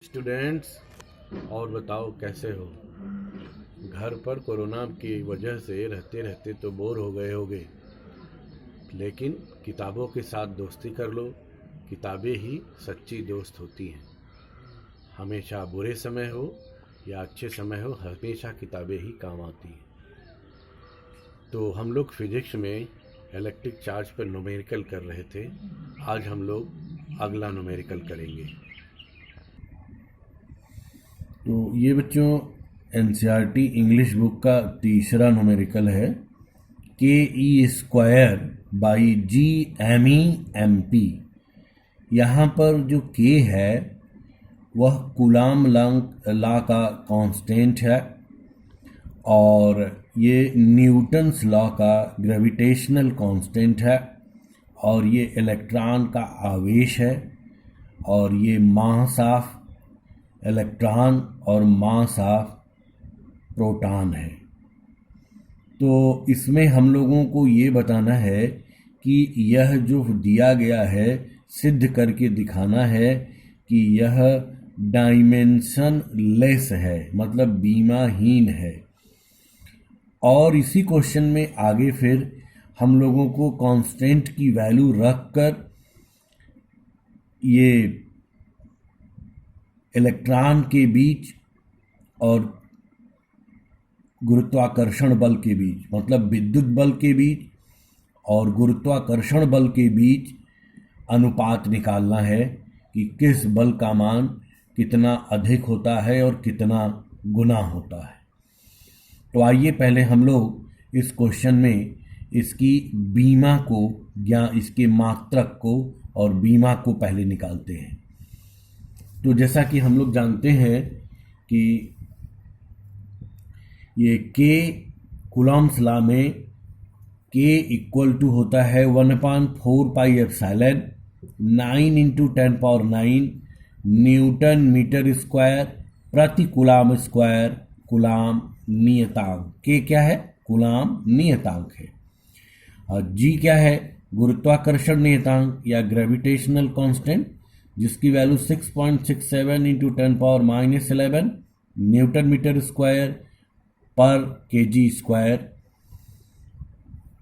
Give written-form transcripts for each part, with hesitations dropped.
Students, और बताओ कैसे हो। घर पर कोरोना की वजह से रहते रहते तो बोर हो गए होगे, लेकिन किताबों के साथ दोस्ती कर लो। किताबें ही सच्ची दोस्त होती हैं। हमेशा बुरे समय हो या अच्छे समय हो, हमेशा किताबें ही काम आती हैं। तो हम लोग फिजिक्स में इलेक्ट्रिक चार्ज पर न्यूमेरिकल कर रहे थे। आज हम लोग अगला न्यूमेरिकल करेंगे। तो ये बच्चों एनसीईआरटी इंग्लिश बुक का तीसरा न्यूमेरिकल है, K E square by G M E M P. यहाँ पर जो के है वह कूलाम लॉ का कांस्टेंट है और ये न्यूटन्स लॉ का ग्रेविटेशनल कांस्टेंट है और ये इलेक्ट्रॉन का आवेश है और ये मास ऑफ इलेक्ट्रॉन और मास ऑफ प्रोटॉन है। तो इसमें हम लोगों को ये बताना है कि यह जो दिया गया है सिद्ध करके दिखाना है कि यह डायमेंशन लेस है, मतलब बीमाहीन है। और इसी क्वेश्चन में आगे फिर हम लोगों को कांस्टेंट की वैल्यू रखकर ये इलेक्ट्रॉन के बीच और गुरुत्वाकर्षण बल के बीच, मतलब विद्युत बल के बीच और गुरुत्वाकर्षण बल के बीच अनुपात निकालना है कि किस बल का मान कितना अधिक होता है और कितना गुना होता है। तो आइए पहले हम लोग इस क्वेश्चन में इसकी बीमा को या इसके मात्रक को और बीमा को पहले निकालते हैं। तो जैसा कि हम लोग जानते हैं कि ये के कूलॉम्स लॉ में के इक्वल टू होता है 1/4 pi epsilon 9 into 10⁹ newton metre square प्रति कूलाम स्क्वायर, कूलाम नियतांक। के क्या है? कूलाम नियतांक है। और जी क्या है? गुरुत्वाकर्षण नियतांक या ग्रेविटेशनल कांस्टेंट, जिसकी value 6.67 into 10⁻11 newton metre square पर KG square.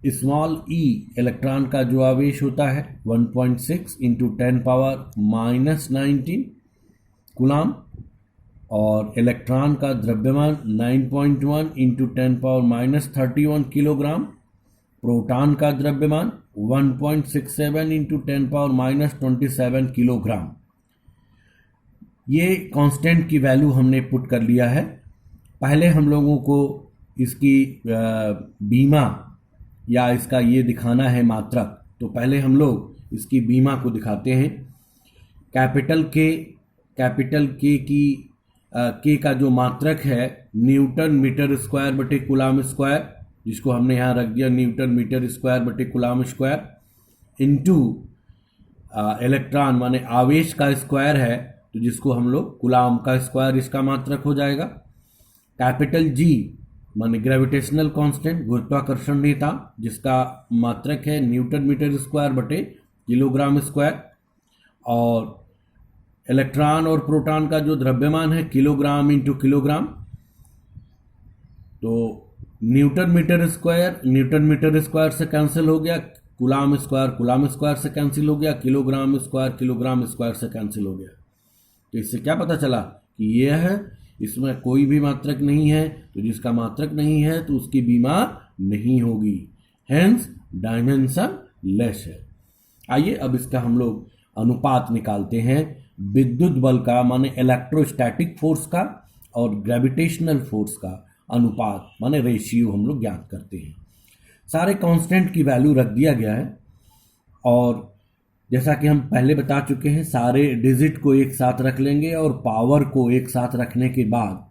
Small E electron का जो आवेश होता है 1.6 इंटू 10⁻19 कूलाम और इलेक्ट्रॉन का द्रव्यमान 9.1 इंटू 10⁻31 किलोग्राम। प्रोटॉन का द्रव्यमान 1.67 इंटू 10⁻27 किलोग्राम। ये कांस्टेंट की वैल्यू हमने पुट कर लिया है। पहले हम लोगों को इसकी बीमा या इसका ये दिखाना है मात्रक। तो पहले हम लोग इसकी बीमा को दिखाते हैं। कैपिटल के की के का जो मात्रक है न्यूटन मीटर स्क्वायर बटे कूलाम स्क्वायर, जिसको हमने यहाँ रख दिया न्यूटन मीटर स्क्वायर बटे कूलाम स्क्वायर, इनटू इलेक्ट्रॉन माने आवेश का स्क्वायर है तो जिसको हम लोग कूलाम का स्क्वायर इसका मात्रक हो जाएगा। कैपिटल जी माने ग्रेविटेशनल कांस्टेंट, गुरुत्वाकर्षण नियतांक, जिसका मात्रक है न्यूटन मीटर स्क्वायर बटे किलोग्राम स्क्वायर। और इलेक्ट्रॉन और प्रोटॉन का जो द्रव्यमान है किलोग्राम इंटू किलोग्राम। तो न्यूटन मीटर स्क्वायर से कैंसिल हो गया, कूलाम स्क्वायर से कैंसिल हो गया, किलोग्राम स्क्वायर से कैंसिल हो गया। तो इससे क्या पता चला कि यह है, इसमें कोई भी मात्रक नहीं है, तो जिसका मात्रक नहीं है तो उसकी बीमा नहीं होगी, हेंस डायमेंशन लेस है। आइए अब इसका हम लोग अनुपात निकालते हैं। विद्युत बल का माने इलेक्ट्रोस्टैटिक फोर्स का और ग्रेविटेशनल फोर्स का अनुपात माने रेशियो हम लोग ज्ञात करते हैं। सारे कांस्टेंट की वैल्यू रख दिया गया है और जैसा कि हम पहले बता चुके हैं सारे डिजिट को एक साथ रख लेंगे और पावर को एक साथ रखने के बाद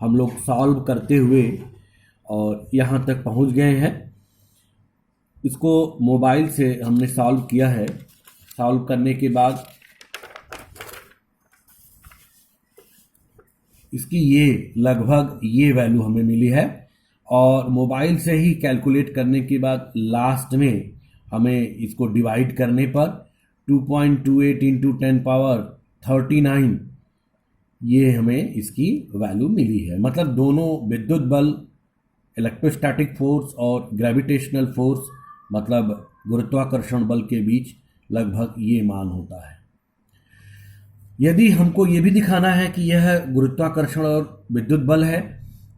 हम लोग सॉल्व करते हुए और यहाँ तक पहुँच गए हैं। इसको मोबाइल से हमने सॉल्व किया है। सॉल्व करने के बाद इसकी ये लगभग ये वैल्यू हमें मिली है और मोबाइल से ही कैलकुलेट करने के बाद लास्ट में हमें इसको डिवाइड करने पर 2.28 इंटू 10⁻39 ये हमें इसकी वैल्यू मिली है। मतलब दोनों विद्युत बल, इलेक्ट्रोस्टैटिक फोर्स और ग्रेविटेशनल फोर्स मतलब गुरुत्वाकर्षण बल के बीच लगभग ये मान होता है। यदि हमको ये भी दिखाना है कि यह गुरुत्वाकर्षण और विद्युत बल है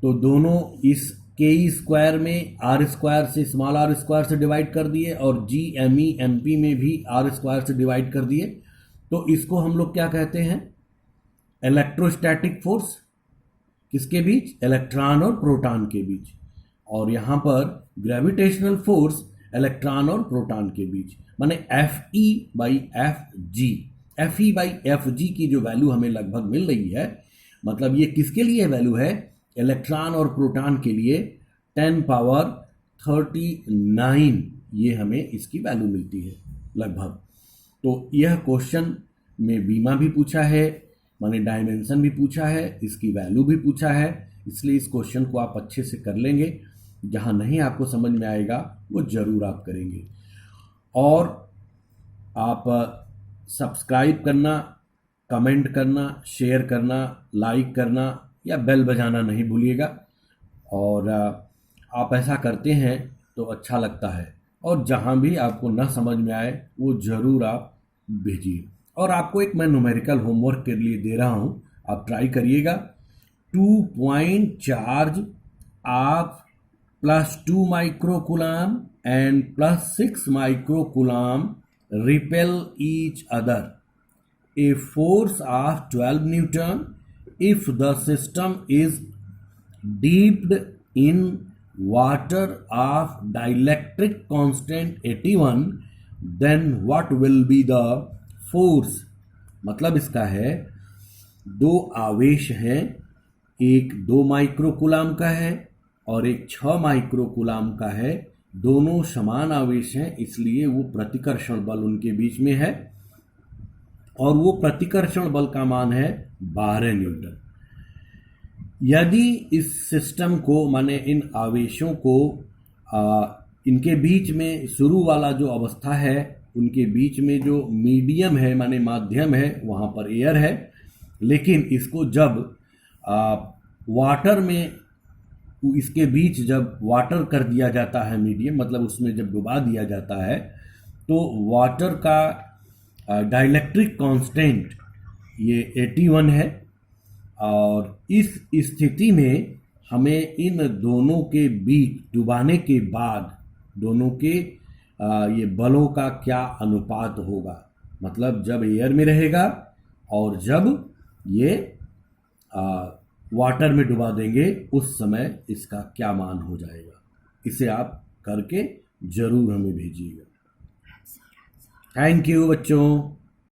तो दोनों इस के स्क्वायर में आर स्क्वायर से स्मॉल आर स्क्वायर से डिवाइड कर दिए और G M E M P में भी आर स्क्वायर से डिवाइड कर दिए। तो इसको हम लोग क्या कहते हैं? Electrostatic force. किसके बीच? इलेक्ट्रॉन और प्रोटॉन के बीच। और यहाँ पर ग्रेविटेशनल फोर्स इलेक्ट्रॉन और प्रोटॉन के बीच, माने F E by F G. F E by F G की जो वैल्यू हमें लगभग मिल रही है, मतलब ये किसके लिए वैल्यू है? इलेक्ट्रॉन और प्रोटॉन के लिए 10 पावर 39 ये हमें इसकी वैल्यू मिलती है लगभग। तो यह क्वेश्चन में बीमा भी पूछा है, माने डायमेंशन भी पूछा है, इसकी वैल्यू भी पूछा है, इसलिए इस क्वेश्चन को आप अच्छे से कर लेंगे। जहाँ नहीं आपको समझ में आएगा वो ज़रूर आप करेंगे। और आप सब्सक्राइब करना, कमेंट करना, शेयर करना, लाइक करना या बेल बजाना नहीं भूलिएगा। और आप ऐसा करते हैं तो अच्छा लगता है। और जहाँ भी आपको न समझ में आए वो ज़रूर आप भेजिए। और आपको एक मैं न्यूमेरिकल होमवर्क के लिए दे रहा हूँ, आप ट्राई करिएगा। 2 point charge of +2 microcoulomb and +6 microcoulomb repel each other. A force of 12 Newton. If the system is dipped in water of dielectric constant 81, then what will be the force? मतलब इसका है दो आवेश हैं, एक 2 माइक्रोकूलम का है और एक 6 माइक्रोकूलम का है। दोनों समान आवेश हैं, इसलिए वो प्रतिकर्षण बल उनके बीच में है और वो प्रतिकर्षण बल का मान है 12 न्यूटन। यदि इस सिस्टम को, माने इन आवेशों को इनके बीच में शुरू वाला जो अवस्था है, उनके बीच में जो मीडियम है माने माध्यम है, वहाँ पर एयर है, लेकिन इसको जब वाटर में, इसके बीच जब वाटर कर दिया जाता है मीडियम, मतलब उसमें जब डुबा दिया जाता है, तो वाटर का डाइलेक्ट्रिक कांस्टेंट ये 81 है। और इस स्थिति में हमें इन दोनों के बीच डुबाने के बाद दोनों के ये बलों का क्या अनुपात होगा, मतलब जब एयर में रहेगा और जब ये वाटर में डुबा देंगे उस समय इसका क्या मान हो जाएगा। इसे आप करके ज़रूर हमें भेजिएगा। थैंक यू बच्चों।